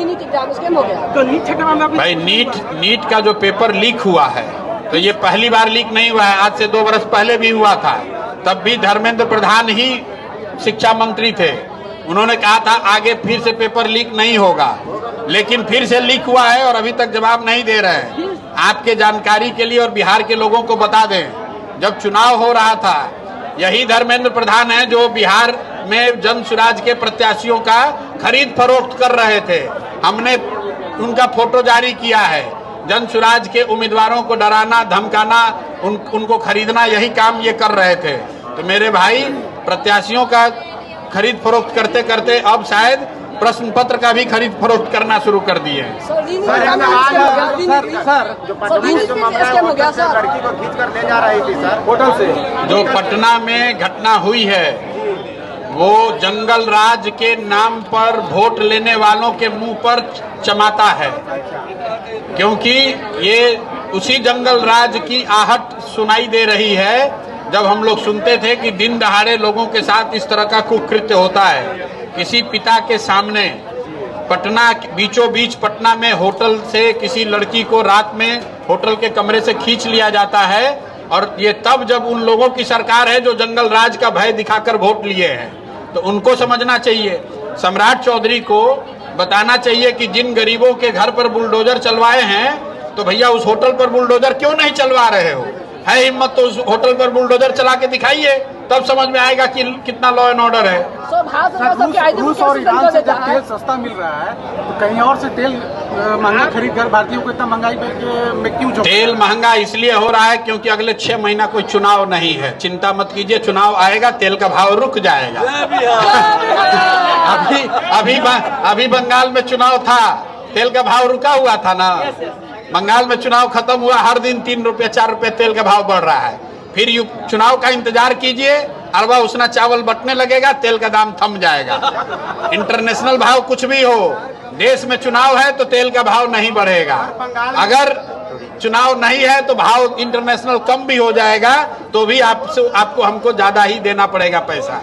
NEET exam scam हो गया। तो नीट में भाई नीट का जो पेपर लीक हुआ है, तो ये पहली बार लीक नहीं हुआ है, आज से 2 वर्ष पहले भी हुआ था। तब भी धर्मेंद्र प्रधान ही शिक्षा मंत्री थे, उन्होंने कहा था आगे फिर से पेपर लीक नहीं होगा, लेकिन फिर से लीक हुआ है और अभी तक जवाब नहीं दे रहे हैं। आपके जानकारी के लिए और बिहार के लोगों को बता दें, जब चुनाव हो रहा था यही धर्मेंद्र प्रधान है जो बिहार में जन स्वराज के प्रत्याशियों का खरीद फरोख्त कर रहे थे। हमने उनका फोटो जारी किया है। जन स्वराज के उम्मीदवारों को डराना धमकाना, उनको खरीदना, यही काम ये कर रहे थे। तो मेरे भाई, प्रत्याशियों का खरीद फरोख्त करते करते अब शायद प्रश्न पत्र का भी खरीद फरोख्त करना शुरू कर दिए हैं। सर जो पटना में जो मामला है वो लड़की को खींच कर ले जा रही थी सर होटल से। जो पटना में घटना हुई है वो जंगल राज के नाम पर वोट लेने वालों के मुंह पर चमाता है, क्योंकि ये उसी जंगल राज की आहट सुनाई दे रही है जब हम लोग सुनते थे कि दिन दहाड़े लोगों के साथ इस तरह का कुकृत्य होता है। किसी पिता के सामने पटना बीचों बीच पटना में होटल से किसी लड़की को रात में होटल के कमरे से खींच लिया जाता है, और ये तब जब उन लोगों की सरकार है जो जंगल राज का भय दिखाकर वोट लिए हैं। तो उनको समझना चाहिए, सम्राट चौधरी को बताना चाहिए कि जिन गरीबों के घर पर बुलडोजर चलवाए हैं, तो भैया उस होटल पर बुलडोजर क्यों नहीं चलवा रहे हो? है हिम्मत तो उस होटल पर बुलडोजर चला के दिखाइए, तब समझ में आएगा कि कितना लॉ एंड ऑर्डर है। रूस और ईरान से जब तेल सस्ता मिल रहा है तो कहीं और से तेल महंगा खरीद कर भारतीयों को इतना महंगाई में क्यों? तेल महंगा इसलिए हो रहा है क्योंकि अगले 6 महीना कोई चुनाव नहीं है। चिंता मत कीजिए, चुनाव आएगा, तेल का भाव रुक जाएगा। अभी बंगाल में चुनाव था, तेल का भाव रुका हुआ था ना। बंगाल में चुनाव खत्म हुआ, हर दिन 3 रुपये 4 रुपये तेल का भाव बढ़ रहा है। फिर चुनाव का इंतजार कीजिए, अरबा उसना चावल बटने लगेगा, तेल का दाम थम जाएगा। इंटरनेशनल भाव कुछ भी हो, देश में चुनाव है तो तेल का भाव नहीं बढ़ेगा। अगर चुनाव नहीं है तो भाव इंटरनेशनल कम भी हो जाएगा, तो भी आपको हमको ज्यादा ही देना पड़ेगा पैसा।